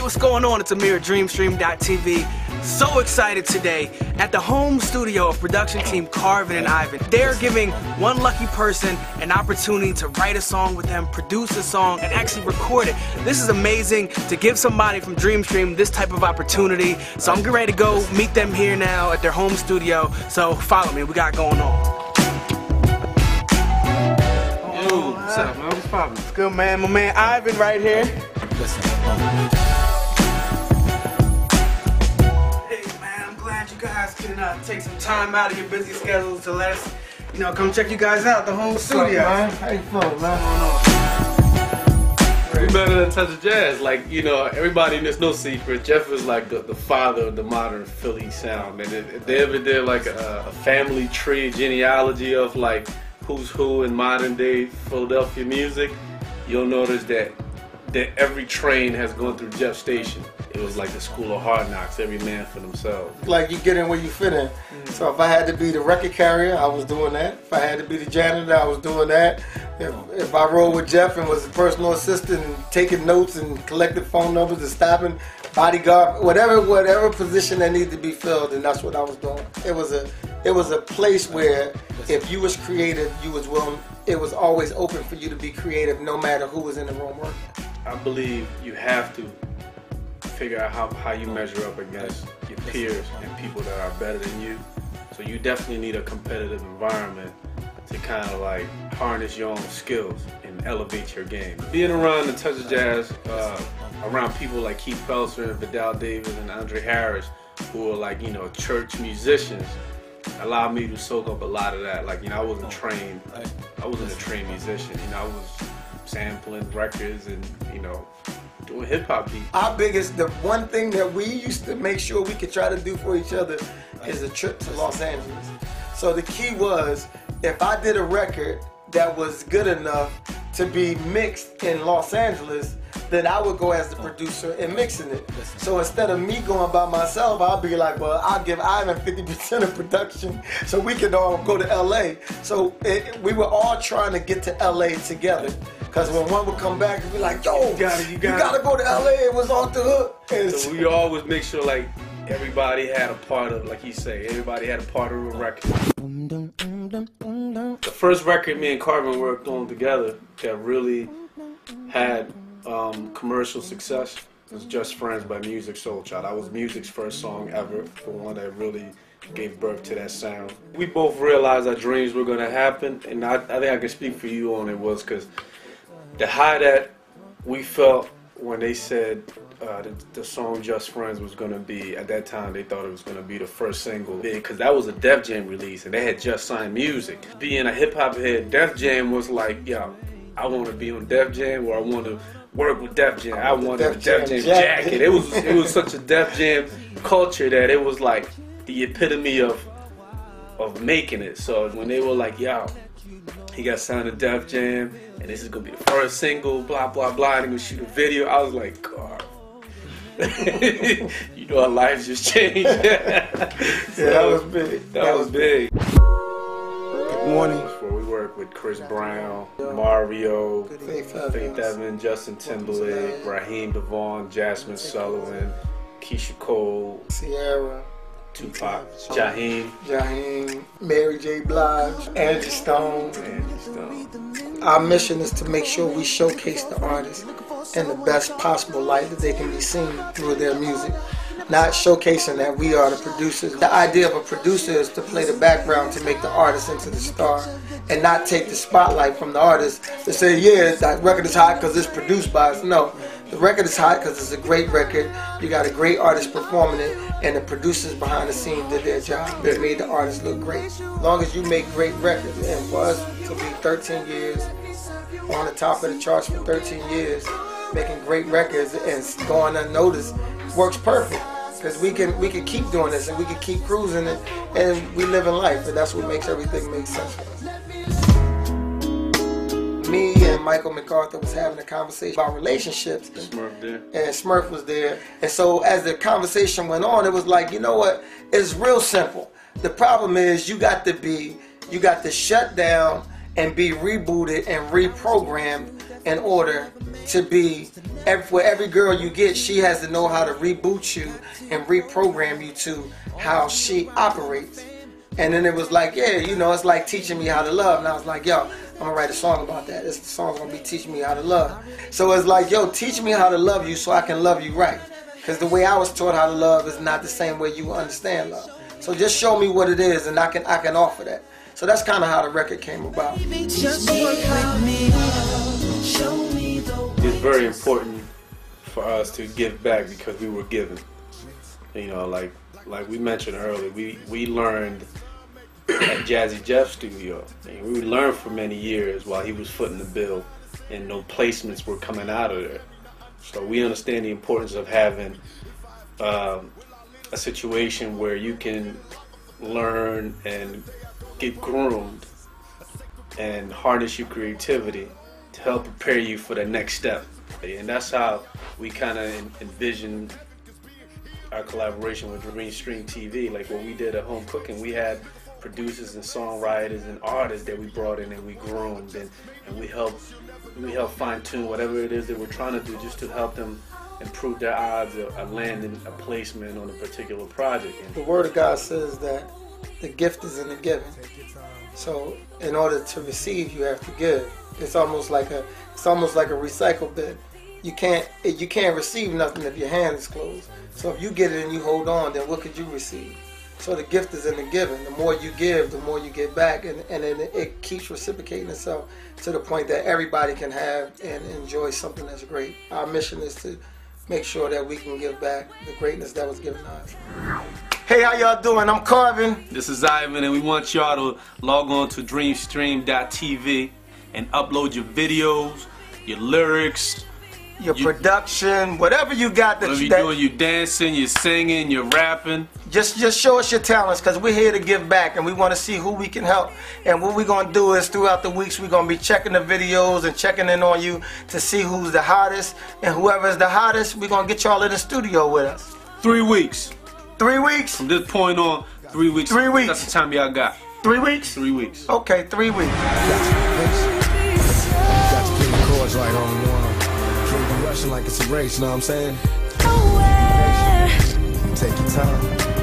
what's going on? It's Amir at Dreamstream.tv. So excited today at the home studio of production team Carvin and Ivan. They're giving one lucky person an opportunity to write a song with them, produce a song, and actually record it. This is amazing to give somebody from Dreamstream this type of opportunity. So I'm getting ready to go meet them here now at their home studio. So follow me, we got going on. Yo, what's up, man? What's poppin'? It's good, man. My man Ivan right here. Listen, hey, man, I'm glad you guys can take some time out of your busy schedules to let us, come check you guys out, the home studio. man? How you feeling, man? We better than Touch of Jazz. Like, everybody, there's no secret. Jeff is like the father of the modern Philly sound. And if they ever did like a family tree genealogy of like who's who in modern day Philadelphia music, you'll notice that every train has gone through Jeff's station. It was like the school of hard knocks, every man for themselves. Like you get in where you fit in. So if I had to be the record carrier, I was doing that. If I had to be the janitor, I was doing that. If I rolled with Jeff and was a personal assistant and taking notes and collecting phone numbers and stopping, bodyguard, whatever position that needed to be filled, and that's what I was doing. It was a place where if you was creative, you was willing. It was always open for you to be creative, no matter who was in the room working. I believe you have to figure out how you measure up against your peers and people that are better than you. So you definitely need a competitive environment to kind of like harness your own skills and elevate your game. Being around the Touch of Jazz, around people like Keith Pelser and Vidal Davis and Andre Harris, who are like, church musicians, allowed me to soak up a lot of that. Like, I wasn't a trained musician. I was sampling records and, doing hip hop beats. The one thing that we used to make sure we could try to do for each other is a trip to Los Angeles. So the key was, if I did a record that was good enough to be mixed in Los Angeles, then I would go as the producer and mixing it. So instead of me going by myself, I'll be like, well, I'll give Ivan 50% of production so we can all go to LA. So we were all trying to get to LA together. Because when one would come back and be like, yo, you gotta go to LA, it was off the hook. So we always make sure like everybody had a part of, like you say, everybody had a part of the record. The first record me and Carvin worked on together that really had commercial success was Just Friends by Music Soul Child. That was Music's first song ever, the one that really gave birth to that sound. We both realized our dreams were going to happen, and I think I can speak for you on it was because the high that we felt when they said the song Just Friends was going to be, at that time they thought it was going to be the first single, because that was a Def Jam release and they had just signed Music. Being a hip hop head, Def Jam was like, yo, I want to be on Def Jam, or I want to work with Def Jam. I wanted a Def Jam jacket. It was such a Def Jam culture that it was like the epitome of making it. So when they were like, yo, he got signed to Def Jam and this is gonna be the first single, blah blah blah, and he gonna shoot a video, I was like, God. Our lives just changed. So, yeah, that was big. That was big. Good morning. We worked with Chris Brown, Mario, Faith Evans, Justin Timberlake, Raheem DeVaughn, Jasmine Sullivan, Keisha Cole, Sierra, Tupac, Jaheim, Mary J. Blige, Angie Stone. Our mission is to make sure we showcase the artists in the best possible light that they can be seen through their music. Not showcasing that we are the producers. The idea of a producer is to play the background to make the artist into the star, and not take the spotlight from the artist to say, yeah, that record is hot because it's produced by us. No, the record is hot because it's a great record. You got a great artist performing it, and the producers behind the scenes did their job. They made the artist look great. As long as you make great records, and for us to be 13 years on the top of the charts for 13 years, making great records and going unnoticed, works perfect. Because we can keep doing this and we can keep cruising it, and we live in life, and that's what makes everything make sense for us. Me and Michael MacArthur was having a conversation about relationships. And Smurf was there. And so as the conversation went on, it was like, you know what? It's real simple. The problem is you got to shut down and be rebooted and reprogrammed in order to be, for every girl you get, she has to know how to reboot you and reprogram you to how she operates. And then it was like, yeah, you know, it's like teaching me how to love. And I was like, yo, I'm gonna write a song about that. This song's gonna be teaching me how to love. So it's like, yo, teach me how to love you so I can love you right. Because the way I was taught how to love is not the same way you understand love. So just show me what it is, and I can offer that. So that's kind of how the record came about. It's very important for us to give back because we were given. You know, like we mentioned earlier, we learned at Jazzy Jeff's studio. And we learned for many years while he was footing the bill, and no placements were coming out of there. So we understand the importance of having a situation where you can learn and get groomed and harness your creativity to help prepare you for the next step. And that's how we kind of envisioned our collaboration with Dreamstream TV. Like when we did at Home Cooking, we had producers and songwriters and artists that we brought in and we groomed, and we helped fine-tune whatever it is that we're trying to do just to help them improve their odds of landing a placement on a particular project. The Word of God says that the gift is in the giving. So in order to receive, you have to give. It's almost like a recycle bin. You can't receive nothing if your hand is closed. So if you get it and you hold on, then what could you receive? So the gift is in the giving. The more you give, the more you get back, and then it keeps reciprocating itself to the point that everybody can have and enjoy something that's great. Our mission is to make sure that we can give back the greatness that was given us. Hey, how y'all doing? I'm Carvin. This is Ivan, and we want y'all to log on to Dreamstream.tv and upload your videos, your lyrics, your production, whatever you got. Whatever you're doing, you're dancing, you're singing, you're rapping. Just show us your talents, because we're here to give back, and we want to see who we can help. And what we're going to do is throughout the weeks, we're going to be checking the videos and checking in on you to see who's the hottest. And whoever's the hottest, we're going to get y'all in the studio with us. 3 weeks. 3 weeks? From this point on, 3 weeks. 3 weeks. That's the time y'all got. 3 weeks? 3 weeks. Okay, 3 weeks. Got to keep the chords right on one. Can't be rushing like it's a race, you know what I'm saying? Take your time.